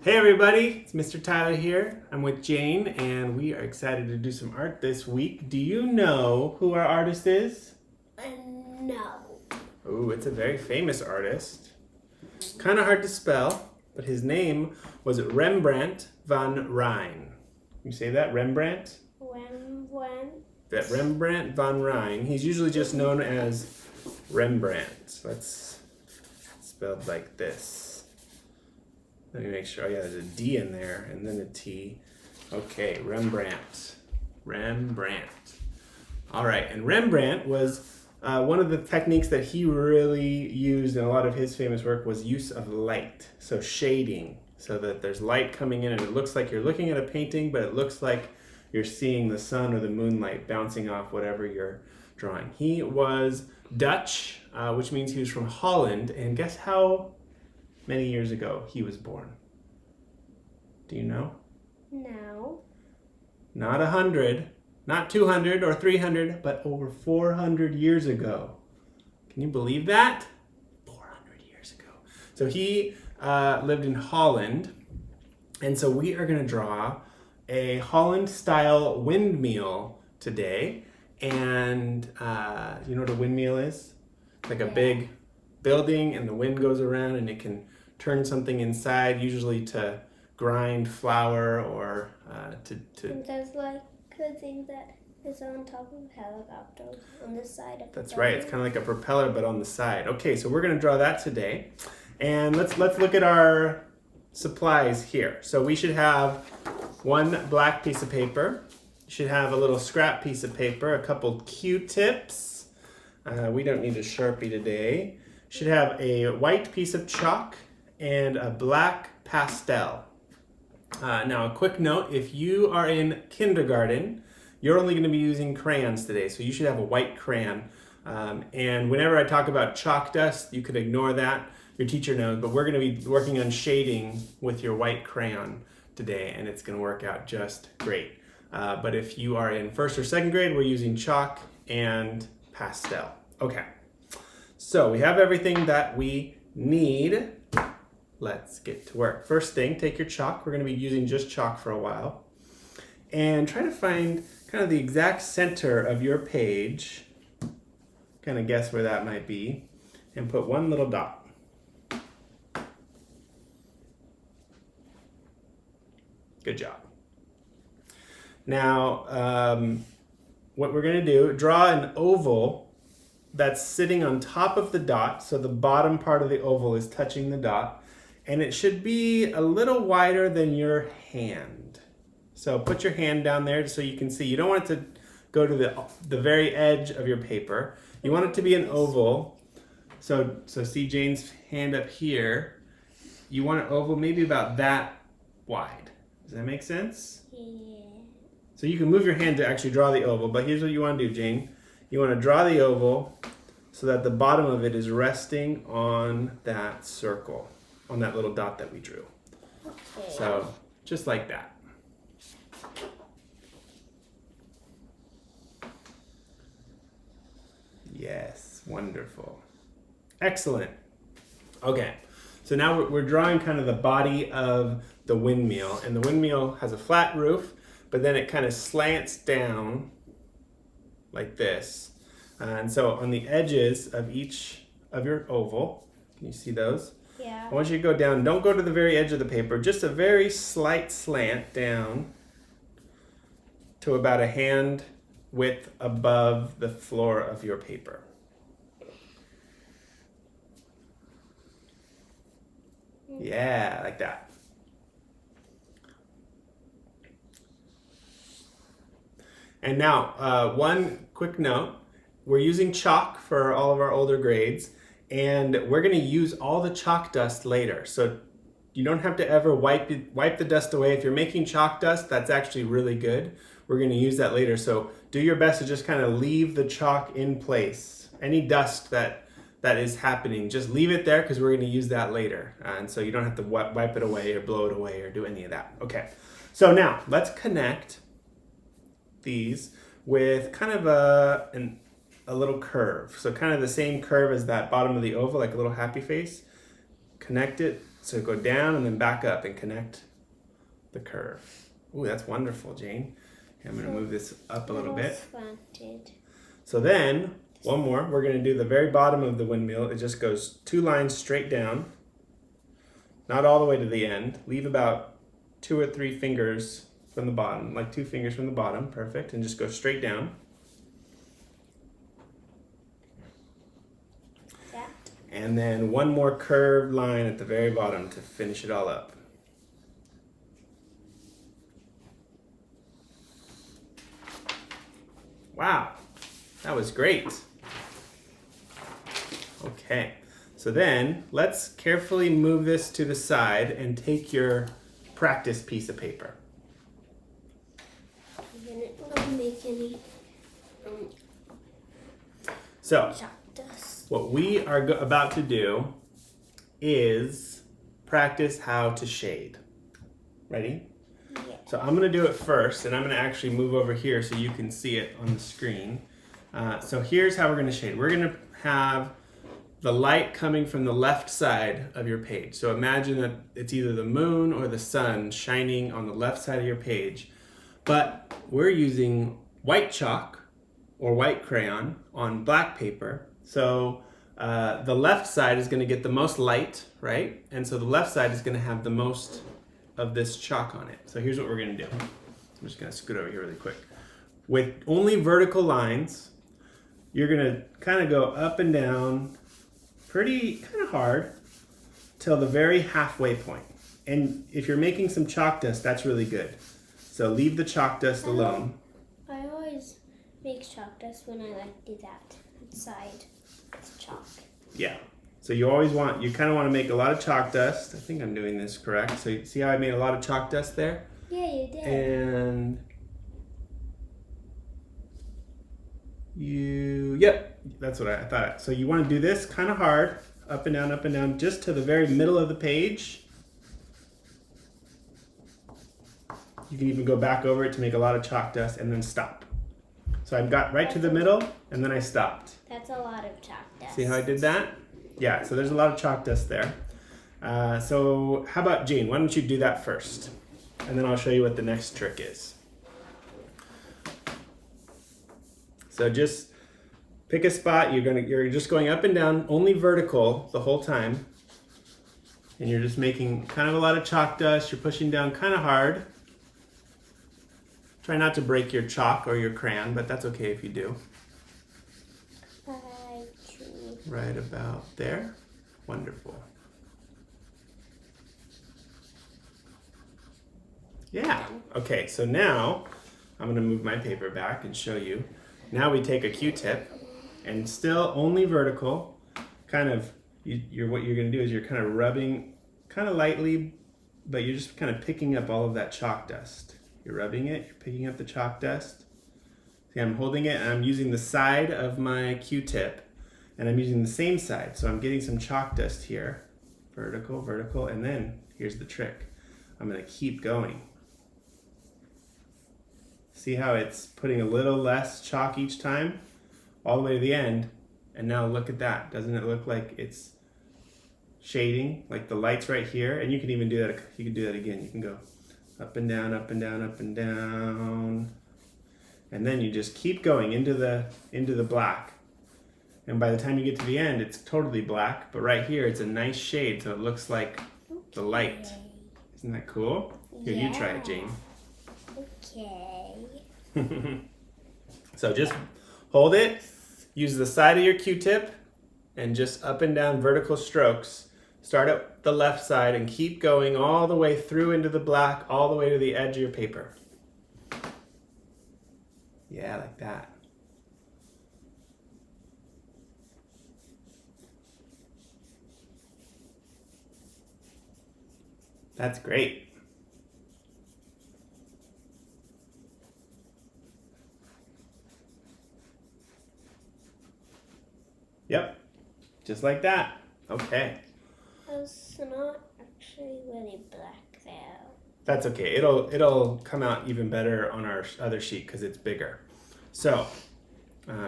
Hey everybody, it's Mr. Tyler here. I'm with Jane and we are excited to do some art this week. Do you know who our artist is? No. Oh, it's a very famous artist. Kind of hard to spell, but his name was Rembrandt van Rijn. You say that? Rembrandt? Rembrandt van Rijn. He's usually just known as Rembrandt. That's spelled like this. Let me make sure. Oh yeah, there's a D in there and then a T. Okay, Rembrandt. All right, and Rembrandt was one of the techniques that he really used in a lot of his famous work was use of light. So shading, so that there's light coming in and it looks like you're looking at a painting, but it looks like you're seeing the sun or the moonlight bouncing off whatever you're drawing. He was Dutch, which means he was from Holland, and guess how many years ago he was born? Do you know? No. Not 100, not 200 or 300, but over 400 years ago. Can you believe that? 400 years ago. So he lived in Holland, and so we are going to draw a Holland-style windmill today. And you know what a windmill is? Like a big building, and the wind goes around and it can turn something inside, usually to grind flour or to And there's like the thing that is on top of helicopters on the side of That's the right, it's kind of like a propeller but on the side. Okay, so we're going to draw that today. And let's look at our supplies here. So we should have one black piece of paper. You should have a little scrap piece of paper, a couple Q-tips. We don't need a Sharpie today. You should have a white piece of chalk and a black pastel. Now a quick note, if you are in kindergarten, you're only going to be using crayons today, so you should have a white crayon. And whenever I talk about chalk dust, you could ignore that. Your teacher knows, but we're going to be working on shading with your white crayon today, and it's going to work out just great. But if you are in first or second grade, we're using chalk and pastel. Okay, so we have everything that we need. Let's get to work. First thing, take your chalk. We're going to be using just chalk for a while. And try to find kind of the exact center of your page. Kind of guess where that might be. And put one little dot. Good job. Now, what we're going to do, draw an oval that's sitting on top of the dot. So the bottom part of the oval is touching the dot. And it should be a little wider than your hand. So put your hand down there so you can see. You don't want it to go to the very edge of your paper. You want it to be an oval. So see Jane's hand up here. You want an oval maybe about that wide. Does that make sense? Yeah. So you can move your hand to actually draw the oval, but here's what you want to do, Jane. You want to draw the oval so that the bottom of it is resting on that circle, on that little dot that we drew. Okay. So just like that. Yes, wonderful. Excellent. Okay, so now we're drawing kind of the body of the windmill, and the windmill has a flat roof, but then it kind of slants down like this. And so on the edges of each of your oval, can you see those? Yeah. I want you to go down. Don't go to the very edge of the paper. Just a very slight slant down to about a hand width above the floor of your paper. Yeah, like that. And now, one quick note. We're using chalk for all of our older grades. And we're going to use all the chalk dust later. So you don't have to ever wipe the dust away. If you're making chalk dust, that's actually really good. We're going to use that later. So do your best to just kind of leave the chalk in place. Any dust that is happening, just leave it there because we're going to use that later. And so you don't have to wipe it away or blow it away or do any of that. Okay, so now let's connect these with kind of a little curve. So kind of the same curve as that bottom of the oval, like a little happy face. Connect it So go down and then back up and connect the curve. Ooh, that's wonderful, Jane. Okay, I'm gonna move this up a little bit. So then, one more, we're gonna do the very bottom of the windmill. It just goes 2 lines straight down, not all the way to the end. Leave about 2 or 3 fingers from the bottom, like 2 fingers from the bottom, perfect, and just go straight down. And then 1 more curved line at the very bottom to finish it all up. Wow, that was great. Okay, so then let's carefully move this to the side and take your practice piece of paper. I didn't make any So, chalk dust. what we are about to do is practice how to shade. Ready? Yeah. So I'm going to do it first, and I'm going to actually move over here so you can see it on the screen. So here's how we're going to shade. We're going to have the light coming from the left side of your page. So imagine that it's either the moon or the sun shining on the left side of your page. But we're using white chalk or white crayon on black paper. So the left side is going to get the most light, right? And so the left side is going to have the most of this chalk on it. So here's what we're going to do. I'm just going to scoot over here really quick. With only vertical lines, you're going to kind of go up and down pretty kind of hard till the very halfway point. And if you're making some chalk dust, that's really good. So leave the chalk dust alone. I always make chalk dust when I do that inside. It's chalk. Yeah. So you kind of want to make a lot of chalk dust. I think I'm doing this correct. So you see how I made a lot of chalk dust there? Yeah, you did. And yep, that's what I thought. So you want to do this kind of hard, up and down, just to the very middle of the page. You can even go back over it to make a lot of chalk dust and then stop. So I got right to the middle and then I stopped. That's a lot of chalk dust. See how I did that? Yeah, so there's a lot of chalk dust there. So how about Jane? Why don't you do that first? And then I'll show you what the next trick is. So just pick a spot. You're just going up and down, only vertical the whole time. And you're just making kind of a lot of chalk dust. You're pushing down kind of hard. Try not to break your chalk or your crayon, but that's okay if you do. Right about there. Wonderful. Yeah. Okay, so now I'm going to move my paper back and show you. Now we take a Q-tip and still only vertical. Kind of, what you're going to do is you're kind of rubbing kind of lightly, but you're just kind of picking up all of that chalk dust. You're rubbing it, you're picking up the chalk dust. See, I'm holding it and I'm using the side of my Q-tip. And I'm using the same side, so I'm getting some chalk dust here. Vertical, vertical, and then here's the trick. I'm gonna keep going. See how it's putting a little less chalk each time? All the way to the end. And now look at that. Doesn't it look like it's shading? Like the light's right here. And you can even do that, you can do that again. You can go up and down, up and down, up and down. And then you just keep going into the black. And by the time you get to the end, it's totally black. But right here, it's a nice shade, so it looks like the light. Isn't that cool? Here, you try it, Jane. Okay. So just hold it, use the side of your Q-tip, and just up and down vertical strokes. Start at the left side and keep going all the way through into the black, all the way to the edge of your paper. Yeah, like that. That's great. Yep, just like that. Okay. It's not actually really black though. That's okay. It'll come out even better on our other sheet because it's bigger. So,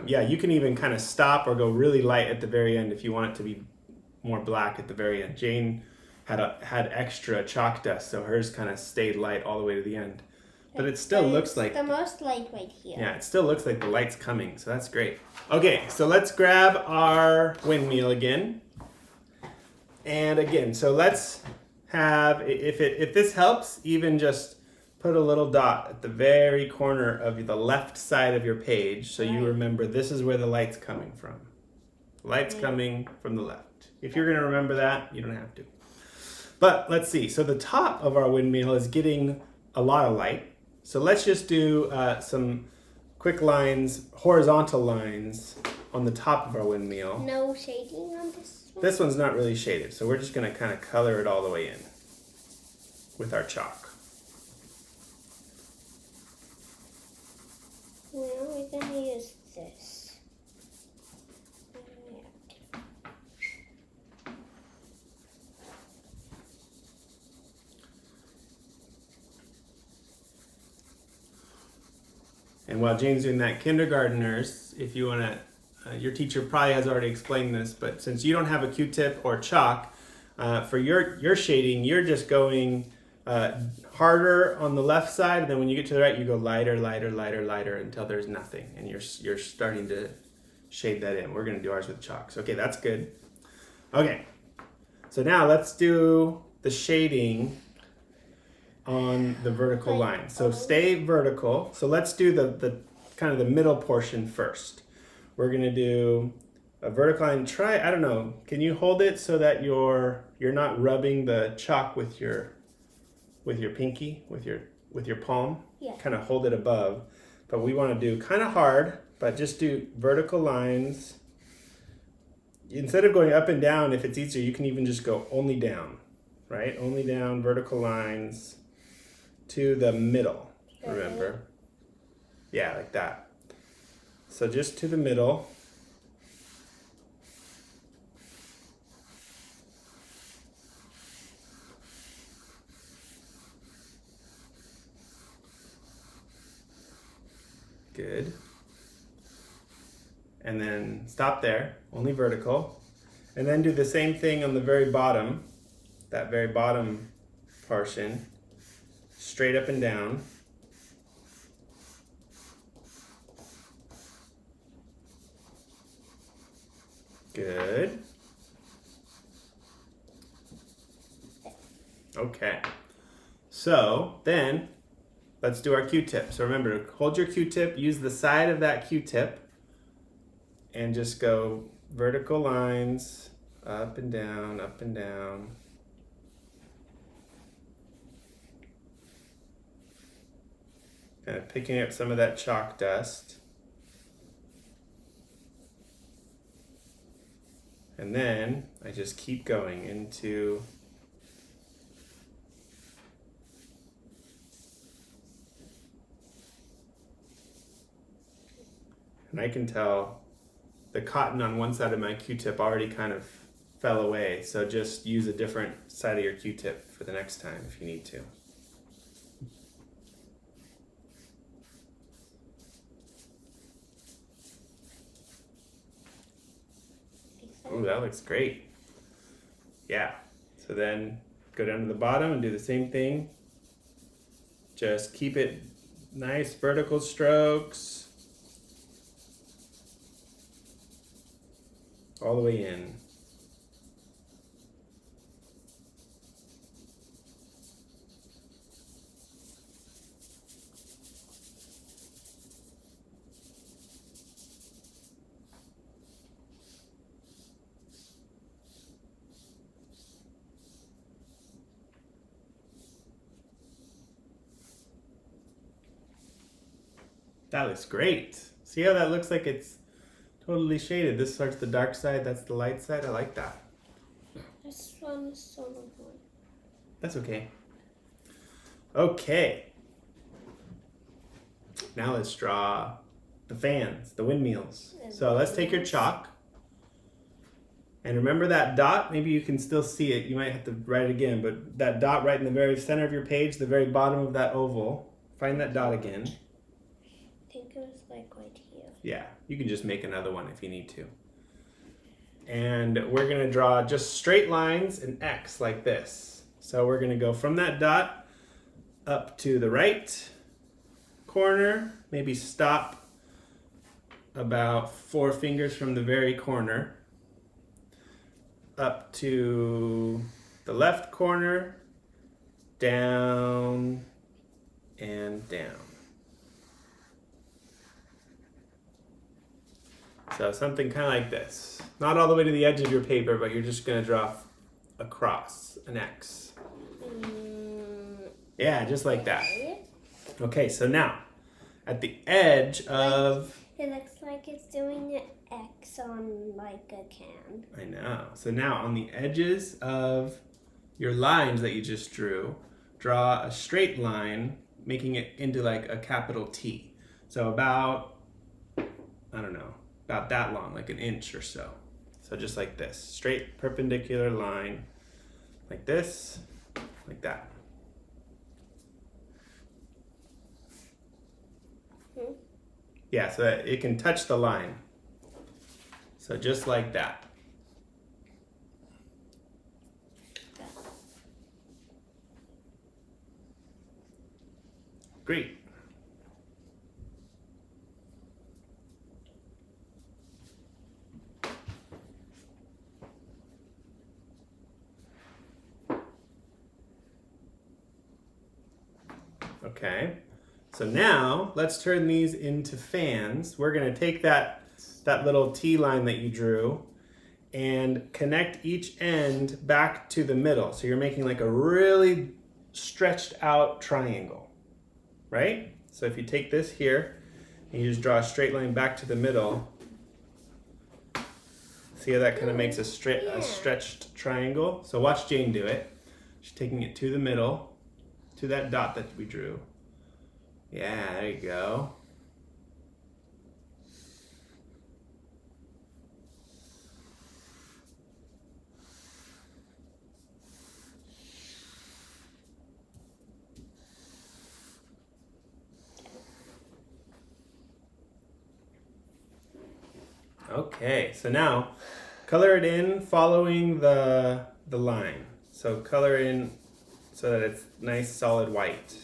yeah, you can even kind of stop or go really light at the very end if you want it to be more black at the very end. Jane had extra chalk dust, so hers kind of stayed light all the way to the end. But it still looks like the most light right here. Yeah, it still looks like the light's coming, so that's great. Okay, so let's grab our windmill again. And again, so let's have, if this helps, even just put a little dot at the very corner of the left side of your page, so you remember this is where the light's coming from. The light's coming from the left. If you're gonna remember that, you don't have to. But let's see, so the top of our windmill is getting a lot of light. So let's just do some quick lines, horizontal lines on the top of our windmill. No shading on this one? This one's not really shaded, so we're just gonna kind of color it all the way in with our chalk. Well, we're gonna use this. And while Jane's doing that, kindergarteners, if you want to, your teacher probably has already explained this, but since you don't have a Q-tip or chalk, for your shading, you're just going harder on the left side, and then when you get to the right, you go lighter, lighter, lighter, lighter until there's nothing, and you're starting to shade that in. We're going to do ours with chalk. So, okay, that's good. Okay, so now let's do the shading on the vertical line. So stay vertical. So let's do the kind of the middle portion first. We're gonna do a vertical line. Try, I don't know, can you hold it so that you're not rubbing the chalk with your pinky, with your palm? Yeah. Kind of hold it above. But we want to do kind of hard, but just do vertical lines. Instead of going up and down, if it's easier, you can even just go only down, right? Only down, vertical lines to the middle, remember? Yeah, like that. So just to the middle. Good. And then stop there, only vertical. And then do the same thing on the very bottom, that very bottom portion. Straight up and down. Good. Okay. So then let's do our Q-tip. So remember, hold your Q-tip, use the side of that Q-tip, and just go vertical lines, up and down, up and down. Kind of picking up some of that chalk dust. And then I just keep going into and I can tell the cotton on one side of my Q-tip already kind of fell away. So just use a different side of your Q-tip for the next time if you need to. Ooh, that looks great. Yeah. So then go down to the bottom and do the same thing. Just keep it nice vertical strokes. All the way in. That looks great. See how that looks like it's totally shaded? This starts the dark side, that's the light side. I like that. This one is so one. That's okay. Okay. Now let's draw the fans, the windmills. So let's take your chalk. And remember that dot? Maybe you can still see it. You might have to write it again, but that dot right in the very center of your page, the very bottom of that oval. Find that dot again. I think it was like right here. Yeah, you can just make another one if you need to. And we're going to draw just straight lines and X like this. So we're going to go from that dot up to the right corner, maybe stop about 4 fingers from the very corner, up to the left corner, down and down. So something kind of like this. Not all the way to the edge of your paper, but you're just going to draw across an X. Yeah, just like that. Okay, so now at the edge of... It looks like it's doing an X on like a can. I know. So now on the edges of your lines that you just drew, draw a straight line, making it into like a capital T. So about, I don't know, about that long, like an inch or so. So just like this, straight perpendicular line, like this, like that. Yeah, so that it can touch the line. So just like that. Great. Okay. So now let's turn these into fans. We're going to take that little T line that you drew and connect each end back to the middle. So you're making like a really stretched out triangle, right? So if you take this here and you just draw a straight line back to the middle, see how that kind of makes a stretched triangle? So watch Jane do it. She's taking it to the middle, to that dot that we drew. Yeah, there you go. Okay, so now color it in following the line. So color in so that it's nice solid white.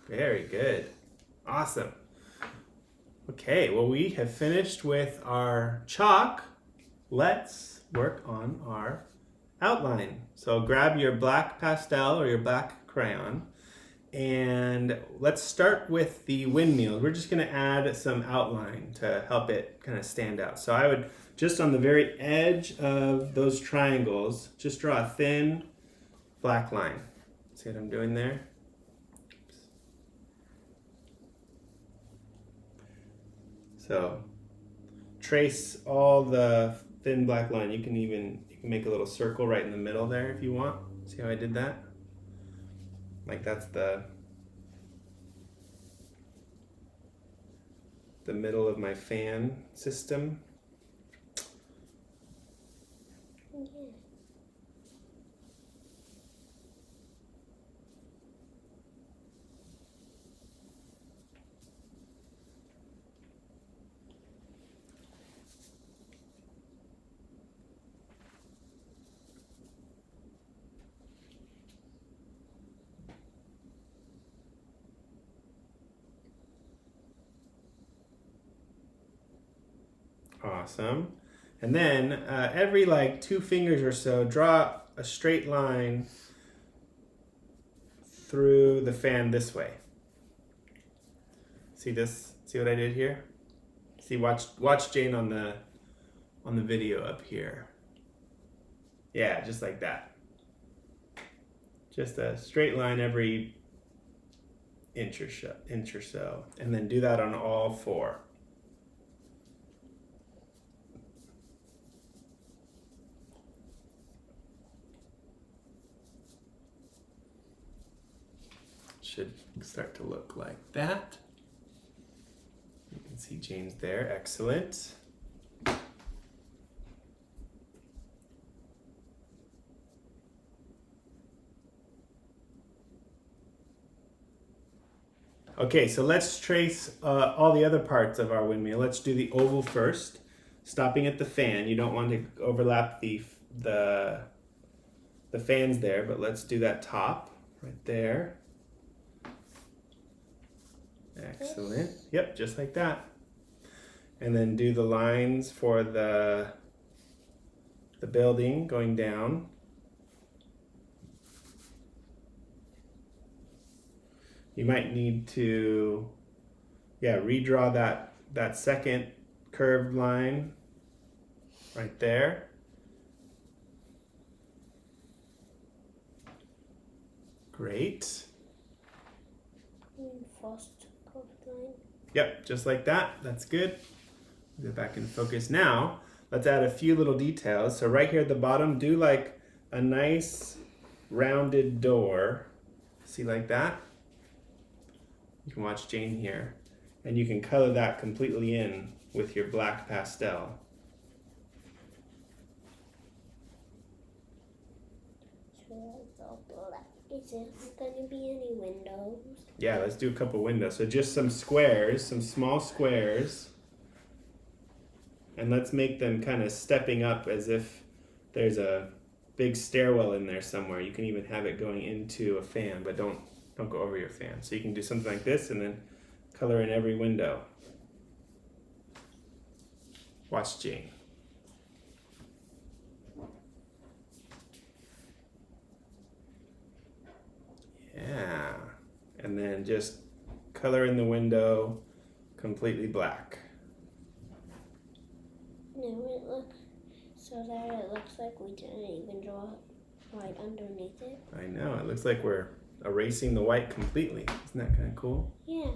Very good. Awesome. Okay, well we have finished with our chalk. Let's work on our outline. So grab your black pastel or your black crayon and let's start with the windmill. We're just going to add some outline to help it kind of stand out. So I would just on the very edge of those triangles, just draw a thin black line. See what I'm doing there? So trace all the thin black line. You can make a little circle right in the middle there if you want. See how I did that? Like that's the middle of my fan system. Yeah. Awesome. And then every like 2 fingers or so, draw a straight line through the fan this way. See this? See what I did here? See, watch Jane on the video up here. Yeah, just like that. Just a straight line every inch or so, and then do that on all 4. Should start to look like that. You can see Jane's there. Excellent. Okay, so let's trace all the other parts of our windmill. Let's do the oval first, stopping at the fan. You don't want to overlap the fans there, but let's do that top right there. Excellent. Yep, just like that. And then do the lines for the building going down. You might need to, redraw that second curved line right there. Great. First curved line. Yep, just like that. That's good. Go back and focus. Now, let's add a few little details. So right here at the bottom, do like a nice rounded door. See, like that? You can watch Jane here. And you can color that completely in with your black pastel. Is there going to be any windows? Yeah, let's do a couple windows. So just some squares, some small squares. And let's make them kind of stepping up as if there's a big stairwell in there somewhere. You can even have it going into a fan, but don't go over your fan. So you can do something like this and then color in every window. Watch Jane. Yeah. And then just color in the window completely black. No, so that it looks like we didn't even draw right underneath it. I know, it looks like we're erasing the white completely. Isn't that kind of cool? Yeah.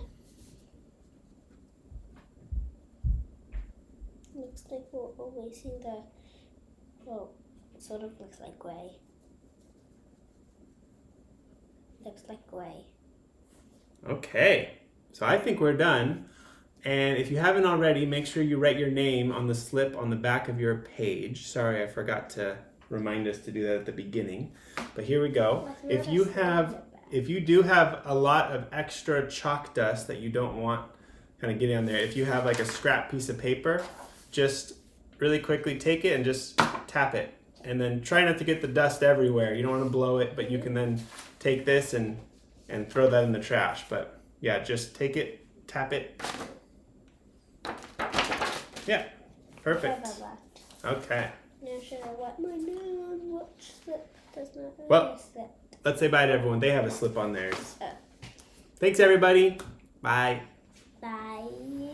Looks like we're erasing the, well, it sort of looks like gray. Looks like gray. Okay, so I think we're done. And if you haven't already, make sure you write your name on the slip on the back of your page. Sorry, I forgot to remind us to do that at the beginning. But here we go. If you do have a lot of extra chalk dust that you don't want kind of getting on there, if you have like a scrap piece of paper, just really quickly take it and just tap it. And then try not to get the dust everywhere. You don't want to blow it, but you can then take this and throw that in the trash. But yeah, just take it, tap it. Yeah, perfect. Okay. Now should I wipe my nose? What slip does not have Well, a slip? Let's say bye to everyone. They have a slip on theirs. Thanks, everybody. Bye. Bye.